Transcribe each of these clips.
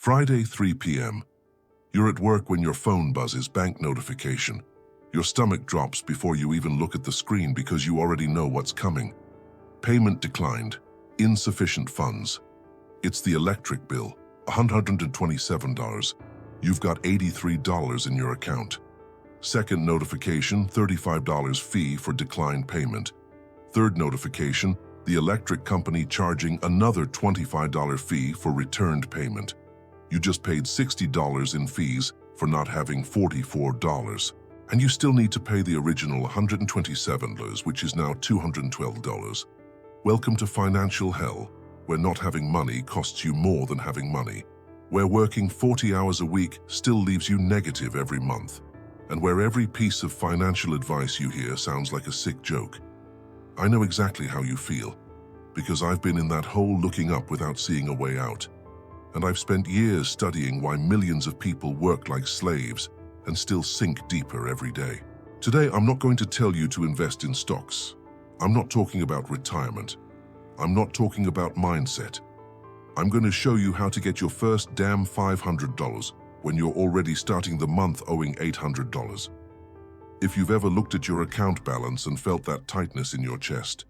Friday, 3 p.m. You're at work when your phone buzzes, bank notification. Your stomach drops before you even look at the screen because you already know what's coming. Payment declined. Insufficient funds. It's the electric bill, $127. You've got $83 in your account. Second notification, $35 fee for declined payment. Third notification, the electric company charging another $25 fee for returned payment. You just paid $60 in fees for not having $44. And you still need to pay the original $127, which is now $212. Welcome to financial hell, where not having money costs you more than having money, where working 40 hours a week still leaves you negative every month, and where every piece of financial advice you hear sounds like a sick joke. I know exactly how you feel, because I've been in that hole looking up without seeing a way out. And I've spent years studying why millions of people work like slaves and still sink deeper every day. Today, I'm not going to tell you to invest in stocks. I'm not talking about retirement. I'm not talking about mindset. I'm going to show you how to get your first damn $500 when you're already starting the month owing $800. If you've ever looked at your account balance and felt that tightness in your chest,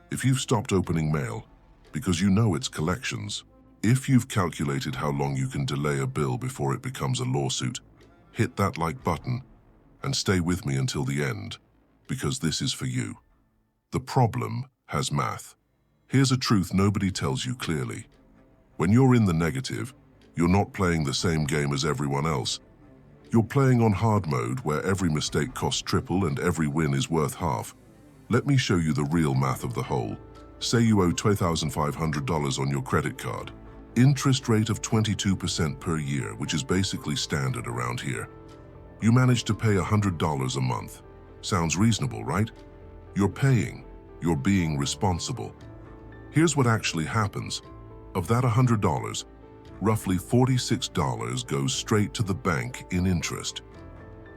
if you've stopped opening mail because you know it's collections, if you've calculated how long you can delay a bill before it becomes a lawsuit, hit that like button and stay with me until the end, because this is for you. The problem has math. Here's a truth nobody tells you clearly. When you're in the negative, you're not playing the same game as everyone else. You're playing on hard mode where every mistake costs triple and every win is worth half. Let me show you the real math of the whole. Say you owe $2,500 on your credit card. Interest rate of 22% per year, which is basically standard around here. You manage to pay $100 a month. Sounds reasonable, right? You're paying. You're being responsible. Here's what actually happens. Of that $100, roughly $46 goes straight to the bank in interest.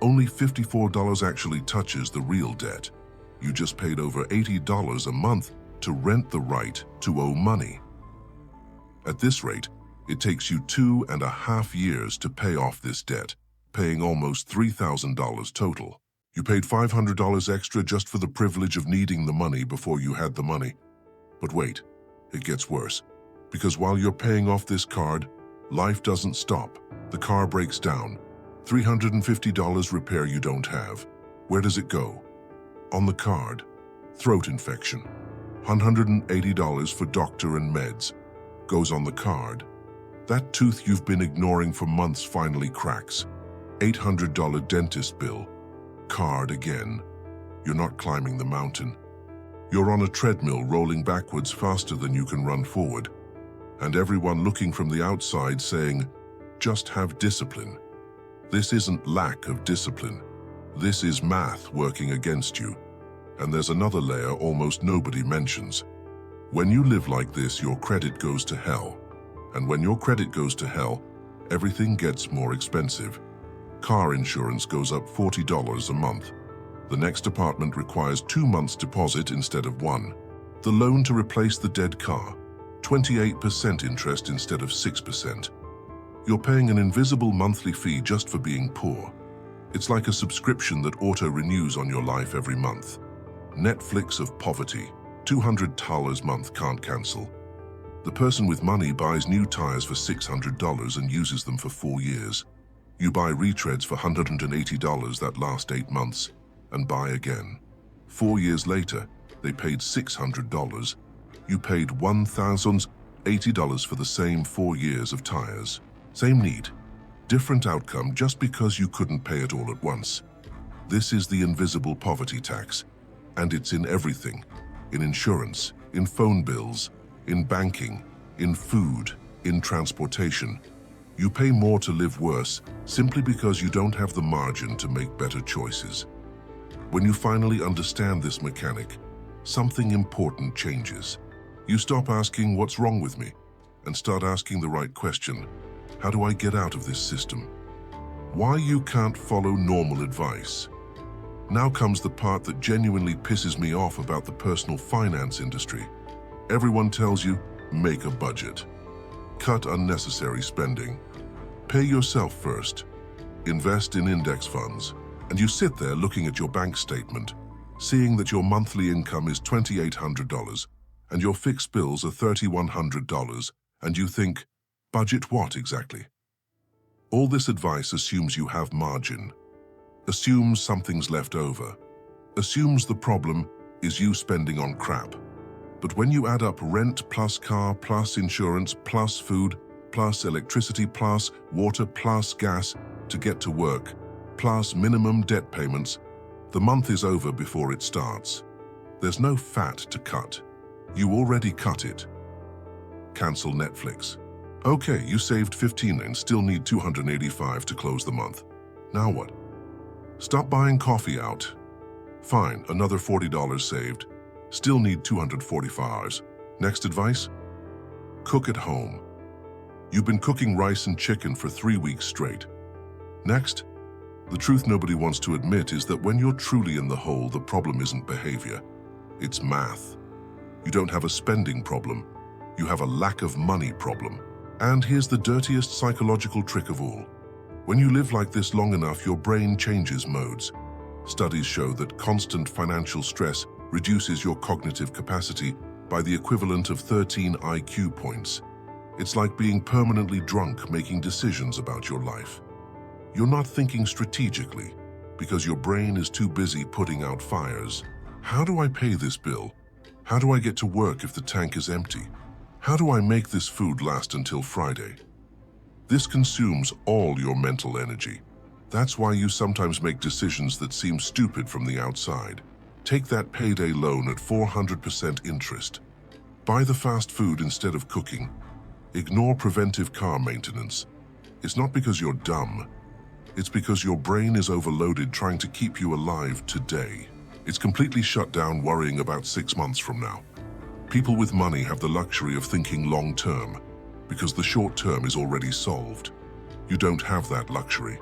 Only $54 actually touches the real debt. You just paid over $80 a month to rent the right to owe money. At this rate, it takes you 2.5 years to pay off this debt, paying almost $3,000 total. You paid $500 extra just for the privilege of needing the money before you had the money. But wait, it gets worse. Because while you're paying off this card, life doesn't stop. The car breaks down. $350 repair you don't have. Where does it go? On the card. Throat infection. $180 for doctor and meds. Goes on the card. That tooth you've been ignoring for months finally cracks. $800 dentist bill. Card again. You're not climbing the mountain. You're on a treadmill rolling backwards faster than you can run forward. And everyone looking from the outside saying, just have discipline. This isn't lack of discipline. This is math working against you. And there's another layer almost nobody mentions. When you live like this, your credit goes to hell. And when your credit goes to hell, everything gets more expensive. Car insurance goes up $40 a month. The next apartment requires 2 months deposit instead of 1. The loan to replace the dead car, 28% interest instead of 6%. You're paying an invisible monthly fee just for being poor. It's like a subscription that auto-renews on your life every month. Netflix of poverty. $200 a month can't cancel. The person with money buys new tires for $600 and uses them for 4 years. You buy retreads for $180 that last 8 months and buy again. 4 years later, they paid $600. You paid $1,080 for the same 4 years of tires. Same need, different outcome just because you couldn't pay it all at once. This is the invisible poverty tax, and it's in everything. In insurance, in phone bills, in banking, in food, in transportation. You pay more to live worse simply because you don't have the margin to make better choices. When you finally understand this mechanic, something important changes. You stop asking, what's wrong with me? And start asking the right question. How do I get out of this system? Why you can't follow normal advice. Now comes the part that genuinely pisses me off about the personal finance industry. Everyone tells you, make a budget. Cut unnecessary spending. Pay yourself first. Invest in index funds. And you sit there looking at your bank statement, seeing that your monthly income is $2,800 and your fixed bills are $3,100, and you think, budget what exactly? All this advice assumes you have margin, assumes something's left over, assumes the problem is you spending on crap. But when you add up rent plus car plus insurance plus food plus electricity plus water plus gas to get to work plus minimum debt payments, the month is over before it starts. There's no fat to cut. You already cut it. Cancel Netflix. Okay, you saved 15 and still need 285 to close the month. Now what? Stop buying coffee out. Fine, another $40 saved. Still need 245. Next advice? Cook at home. You've been cooking rice and chicken for 3 weeks straight. Next, the truth nobody wants to admit is that when you're truly in the hole, the problem isn't behavior, it's math. You don't have a spending problem, you have a lack of money problem. And here's the dirtiest psychological trick of all. When you live like this long enough, your brain changes modes. Studies show that constant financial stress reduces your cognitive capacity by the equivalent of 13 IQ points. It's like being permanently drunk making decisions about your life. You're not thinking strategically because your brain is too busy putting out fires. How do I pay this bill? How do I get to work if the tank is empty? How do I make this food last until Friday? This consumes all your mental energy. That's why you sometimes make decisions that seem stupid from the outside. Take that payday loan at 400% interest. Buy the fast food instead of cooking. Ignore preventive car maintenance. It's not because you're dumb. It's because your brain is overloaded trying to keep you alive today. It's completely shut down worrying about 6 months from now. People with money have the luxury of thinking long-term because the short term is already solved. You don't have that luxury.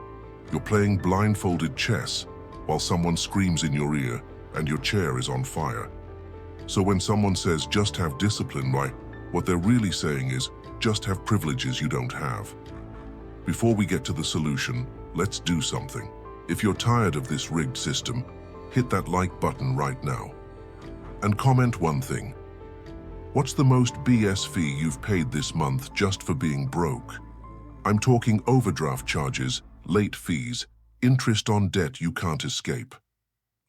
You're playing blindfolded chess while someone screams in your ear and your chair is on fire. So when someone says just have discipline, why, what they're really saying is just have privileges you don't have. Before we get to the solution, let's do something. If you're tired of this rigged system, hit that like button right now. And comment one thing. What's the most BS fee you've paid this month just for being broke? I'm talking overdraft charges, late fees, interest on debt you can't escape.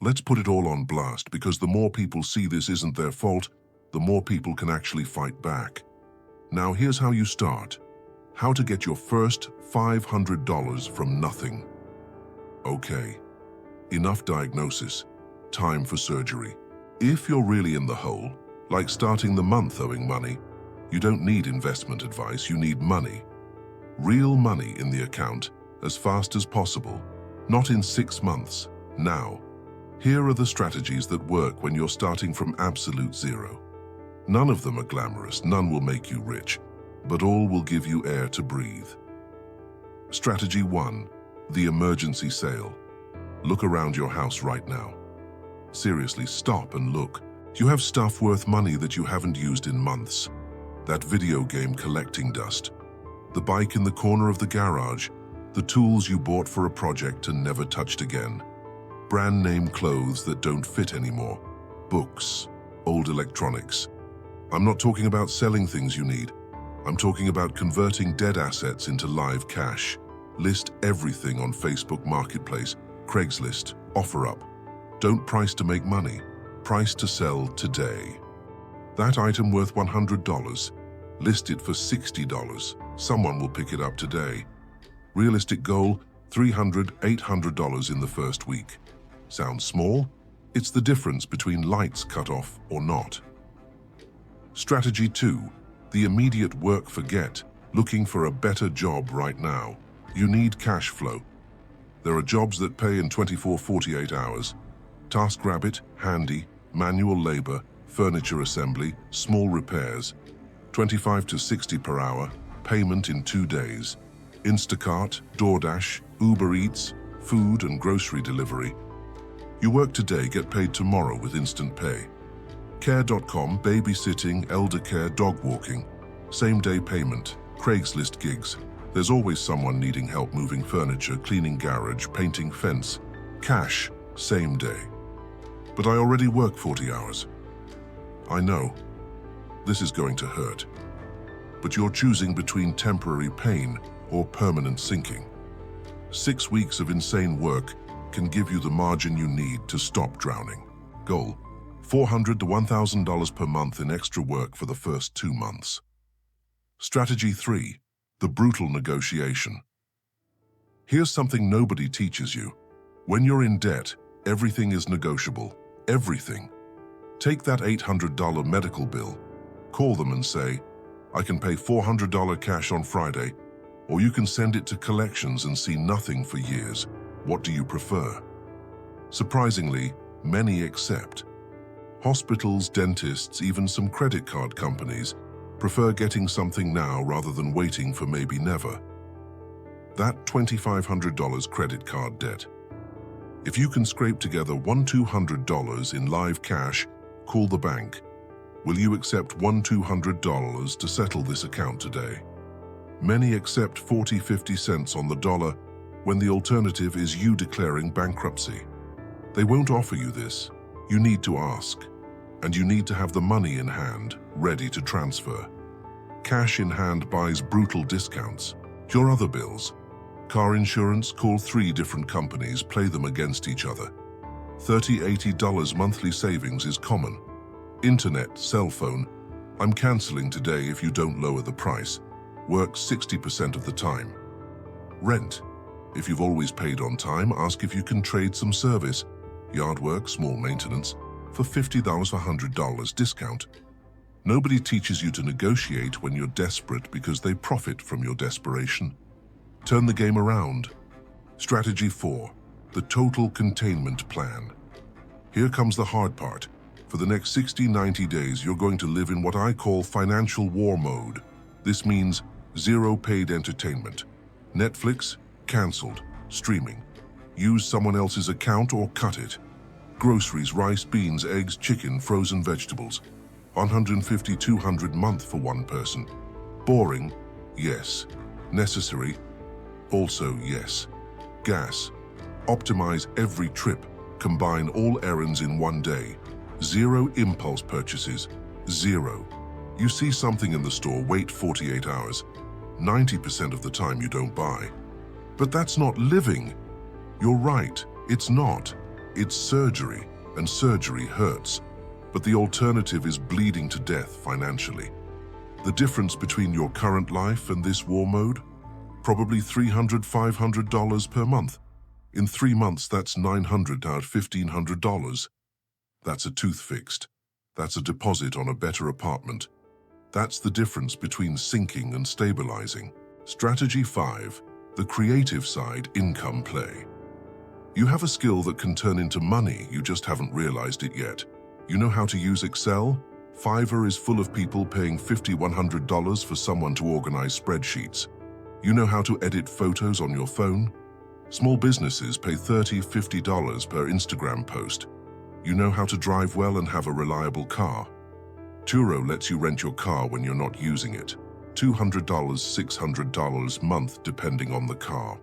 Let's put it all on blast because the more people see this isn't their fault, the more people can actually fight back. Now here's how you start. How to get your first $500 from nothing. Okay, enough diagnosis. Time for surgery. If you're really in the hole, like starting the month owing money, you don't need investment advice, you need money. Real money in the account as fast as possible, not in 6 months, now. Here are the strategies that work when you're starting from absolute zero. None of them are glamorous, none will make you rich, but all will give you air to breathe. Strategy 1, the emergency sale. Look around your house right now. Seriously, stop and look. You have stuff worth money that you haven't used in months. That video game collecting dust. The bike in the corner of the garage. The tools you bought for a project and never touched again. Brand name clothes that don't fit anymore. Books. Old electronics. I'm not talking about selling things you need. I'm talking about converting dead assets into live cash. List everything on Facebook Marketplace, Craigslist, OfferUp. Don't price to make money. Price to sell today. That item worth $100. List it for $60. Someone will pick it up today. Realistic goal, $300, $800 in the first week. Sounds small? It's the difference between lights cut off or not. Strategy 2, the immediate work forget, looking for a better job right now. You need cash flow. There are jobs that pay in 24-48 hours. TaskRabbit, Handy, manual labor, furniture assembly, small repairs. 25 to 60 per hour, payment in 2 days. Instacart, DoorDash, Uber Eats, food and grocery delivery. You work today, get paid tomorrow with instant pay. Care.com, babysitting, elder care, dog walking. Same day payment. Craigslist gigs. There's always someone needing help moving furniture, cleaning garage, painting fence. Cash, same day. But I already work 40 hours. I know. This is going to hurt. But you're choosing between temporary pain or permanent sinking. 6 weeks of insane work can give you the margin you need to stop drowning. Goal: $400 to $1,000 per month in extra work for the first 2 months. Strategy 3. The brutal negotiation. Here's something nobody teaches you. When you're in debt, everything is negotiable. Everything. Take that $800 medical bill. Call them and say, I can pay $400 cash on Friday, or you can send it to collections and see nothing for years. What do you prefer? Surprisingly, many accept. Hospitals, dentists, even some credit card companies prefer getting something now rather than waiting for maybe never. That $2,500 credit card debt. If you can scrape together $200 in live cash, call the bank. Will you accept $200 to settle this account today? Many accept 40-50 cents on the dollar when the alternative is you declaring bankruptcy. They won't offer you this. You need to ask. And you need to have the money in hand, ready to transfer. Cash in hand buys brutal discounts. Your other bills. Car insurance, call 3 different companies, play them against each other. $30-80 monthly savings is common. Internet, cell phone, I'm canceling today if you don't lower the price. Works 60% of the time. Rent. If you've always paid on time, ask if you can trade some service. Yard work, small maintenance, for $50 or $100 discount. Nobody teaches you to negotiate when you're desperate because they profit from your desperation. Turn the game around. Strategy 4. The total containment plan. Here comes the hard part. For the next 60-90 days, you're going to live in what I call financial war mode. This means zero paid entertainment. Netflix, cancelled. Streaming. Use someone else's account or cut it. Groceries, rice, beans, eggs, chicken, frozen vegetables. $150-200 a month for one person. Boring? Yes. Necessary? Also yes. Gas. Optimize every trip. Combine all errands in one day. Zero impulse purchases. Zero. You see something in the store, wait 48 hours. 90% of the time you don't buy. But that's not living. You're right, it's not. It's surgery, and surgery hurts. But the alternative is bleeding to death financially. The difference between your current life and this war mode? Probably $300-500 per month. In 3 months, that's $900 out $1,500. That's a tooth fixed. That's a deposit on a better apartment. That's the difference between sinking and stabilizing. Strategy 5. The creative side, income play. You have a skill that can turn into money, you just haven't realized it yet. You know how to use Excel? Fiverr is full of people paying $50-100 for someone to organize spreadsheets. You know how to edit photos on your phone? Small businesses pay $30-50 per Instagram post. You know how to drive well and have a reliable car. Turo lets you rent your car when you're not using it. $200, $600 a month depending on the car.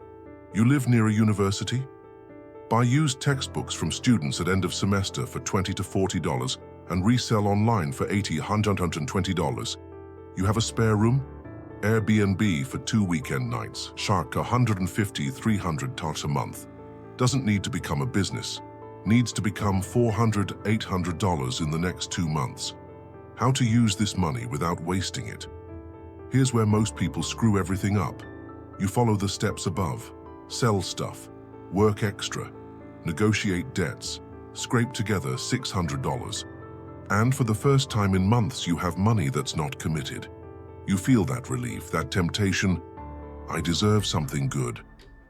You live near a university? Buy used textbooks from students at end of semester for $20 to $40 and resell online for $80, $120. You have a spare room? Airbnb for 2 weekend nights. Shark $150, $300 a month. Doesn't need to become a business. Needs to become $400, $800 in the next 2 months. How to use this money without wasting it. Here's where most people screw everything up. You follow the steps above. Sell stuff. Work extra. Negotiate debts. Scrape together $600. And for the first time in months, you have money that's not committed. You feel that relief, that temptation. I deserve something good.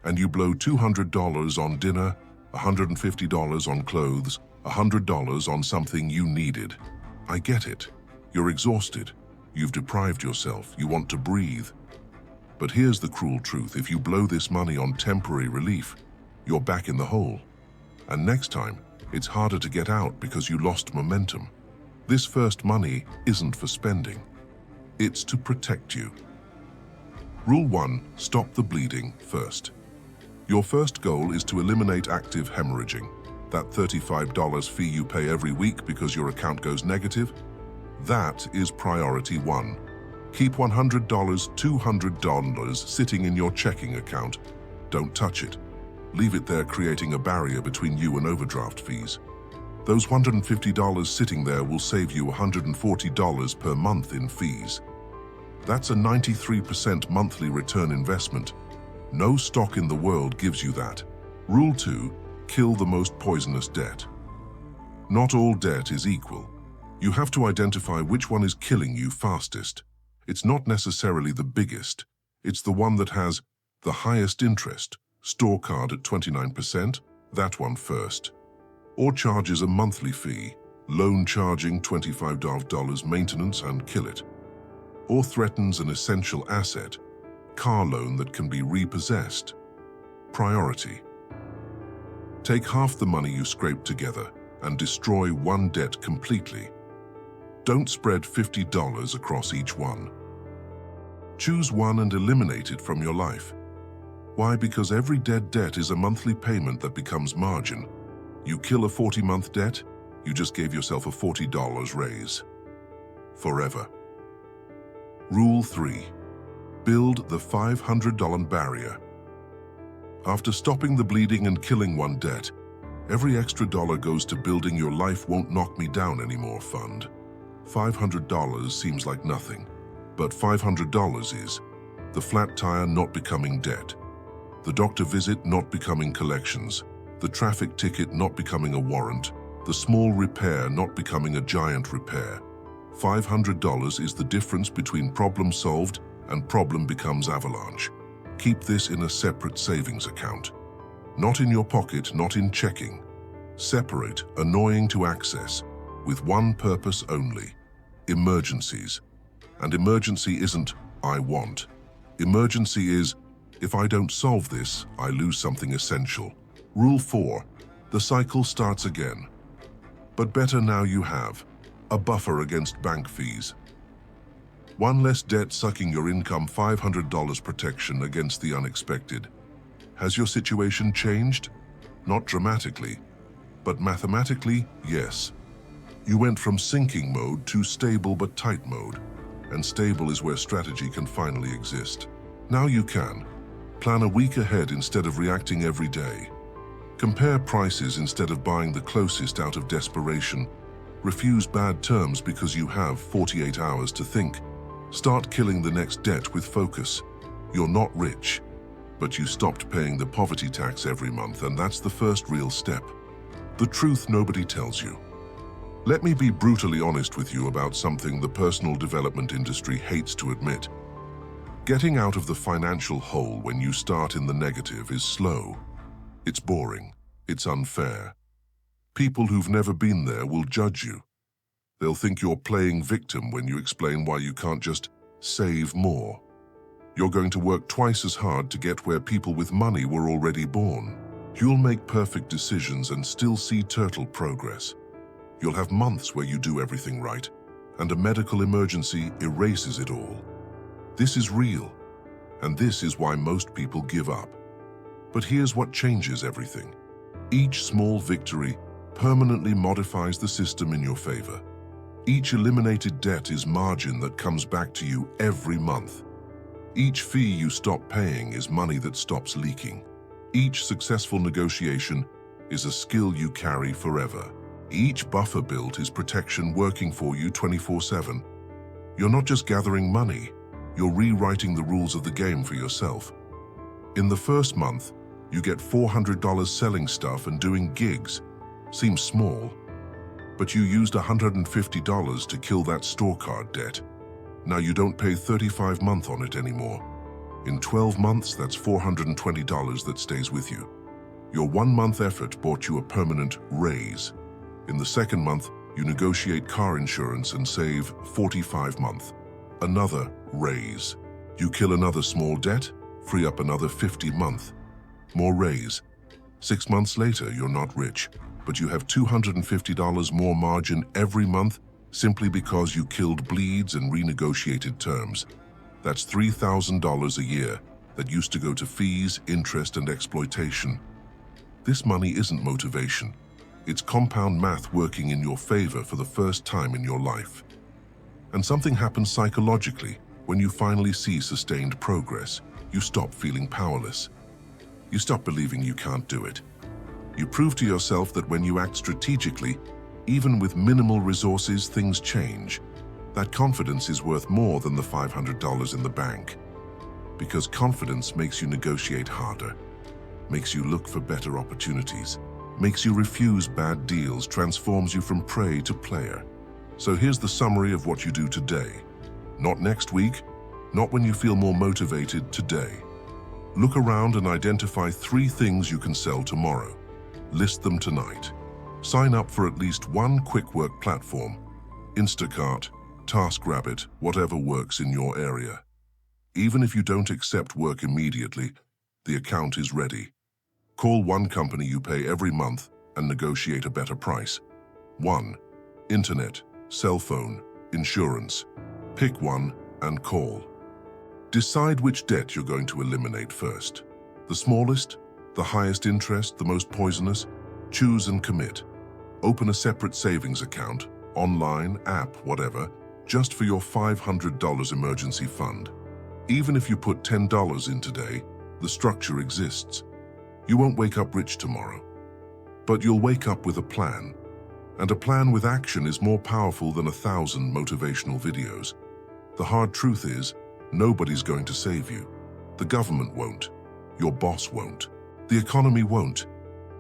And you blow $200 on dinner, $150 on clothes, $100 on something you needed. I get it. You're exhausted. You've deprived yourself. You want to breathe. But here's the cruel truth. If you blow this money on temporary relief, you're back in the hole. And next time, it's harder to get out because you lost momentum. This first money isn't for spending. It's to protect you. Rule 1. Stop the bleeding first. Your first goal is to eliminate active hemorrhaging. That $35 fee you pay every week because your account goes negative? That is priority 1. Keep $100, $200 sitting in your checking account. Don't touch it. Leave it there, creating a barrier between you and overdraft fees. Those $150 sitting there will save you $140 per month in fees. That's a 93% monthly return investment. No stock in the world gives you that. Rule 2. Kill the most poisonous debt. Not all debt is equal. You have to identify which one is killing you fastest. It's not necessarily the biggest. It's the one that has the highest interest. Store card at 29%, that one first. Or charges a monthly fee, loan charging $25 maintenance and kill it. Or threatens an essential asset, car loan that can be repossessed. Priority. Take half the money you scrape together and destroy one debt completely. Don't spread $50 across each one. Choose one and eliminate it from your life. Why? Because every dead debt is a monthly payment that becomes margin. You kill a 40-month debt, you just gave yourself a $40 raise. Forever. Rule 3. Build the $500 barrier. After stopping the bleeding and killing one debt, every extra dollar goes to building your life won't knock me down anymore fund. $500 seems like nothing, but $500 is the flat tire not becoming debt, the doctor visit not becoming collections, the traffic ticket not becoming a warrant, the small repair not becoming a giant repair. $500 is the difference between problem solved and problem becomes avalanche. Keep this in a separate savings account. Not in your pocket, not in checking. Separate, annoying to access, with one purpose only: emergencies. And emergency isn't, I want. Emergency is, if I don't solve this, I lose something essential. Rule 4. The cycle starts again. But better now you have a buffer against bank fees. One less debt sucking your income, $500 protection against the unexpected. Has your situation changed? Not dramatically, but mathematically, yes. You went from sinking mode to stable but tight mode, and stable is where strategy can finally exist. Now you can. Plan a week ahead instead of reacting every day. Compare prices instead of buying the closest out of desperation. Refuse bad terms because you have 48 hours to think. Start killing the next debt with focus. You're not rich, but you stopped paying the poverty tax every month, and that's the first real step. The truth nobody tells you. Let me be brutally honest with you about something the personal development industry hates to admit. Getting out of the financial hole when you start in the negative is slow. It's boring. It's unfair. People who've never been there will judge you. They'll think you're playing victim when you explain why you can't just save more. You're going to work twice as hard to get where people with money were already born. You'll make perfect decisions and still see turtle progress. You'll have months where you do everything right, and a medical emergency erases it all. This is real, and this is why most people give up. But here's what changes everything. Each small victory permanently modifies the system in your favor. Each eliminated debt is margin that comes back to you every month. Each fee you stop paying is money that stops leaking. Each successful negotiation is a skill you carry forever. Each buffer built is protection working for you 24/7. You're not just gathering money, you're rewriting the rules of the game for yourself. In the first month, you get $400 selling stuff and doing gigs. Seems small, but you used $150 to kill that store card debt. Now you don't pay $35 a month on it anymore. In 12 months, that's $420 that stays with you. Your 1-month effort bought you a permanent raise. In the second month, you negotiate car insurance and save $45 a month. Another raise. You kill another small debt, free up another $50 a month. More raise. 6 months later, you're not rich, but you have $250 more margin every month simply because you killed bleeds and renegotiated terms. That's $3,000 a year that used to go to fees, interest, and exploitation. This money isn't motivation. It's compound math working in your favor for the first time in your life. And something happens psychologically when you finally see sustained progress. You stop feeling powerless. You stop believing you can't do it. You prove to yourself that when you act strategically, even with minimal resources, things change. That confidence is worth more than the $500 in the bank. Because confidence makes you negotiate harder, makes you look for better opportunities, makes you refuse bad deals, transforms you from prey to player. So here's the summary of what you do today. Not next week, not when you feel more motivated, today. Look around and identify 3 things you can sell tomorrow. List them tonight. Sign up for at least one quick work platform. Instacart, TaskRabbit, whatever works in your area. Even if you don't accept work immediately, the account is ready. Call one company you pay every month and negotiate a better price. 1. Internet, cell phone, insurance. Pick one and call. Decide which debt you're going to eliminate first. The smallest, the highest interest, the most poisonous? Choose and commit. Open a separate savings account, online, app, whatever, just for your $500 emergency fund. Even if you put $10 in today, the structure exists. You won't wake up rich tomorrow, but you'll wake up with a plan. And a plan with action is more powerful than 1,000 motivational videos. The hard truth is, nobody's going to save you. The government won't. Your boss won't. The economy won't.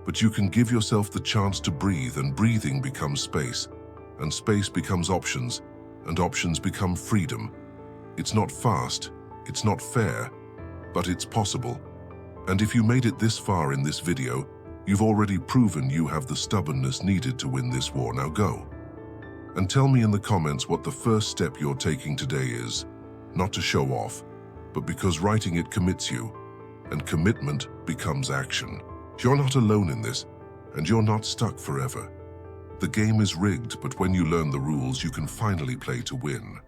But you can give yourself the chance to breathe, and breathing becomes space, and space becomes options, and options become freedom. It's not fast. It's not fair, but it's possible. And if you made it this far in this video, you've already proven you have the stubbornness needed to win this war. Now go. And tell me in the comments what the first step you're taking today is. Not to show off, but because writing it commits you, and commitment becomes action. You're not alone in this, and you're not stuck forever. The game is rigged, but when you learn the rules, you can finally play to win.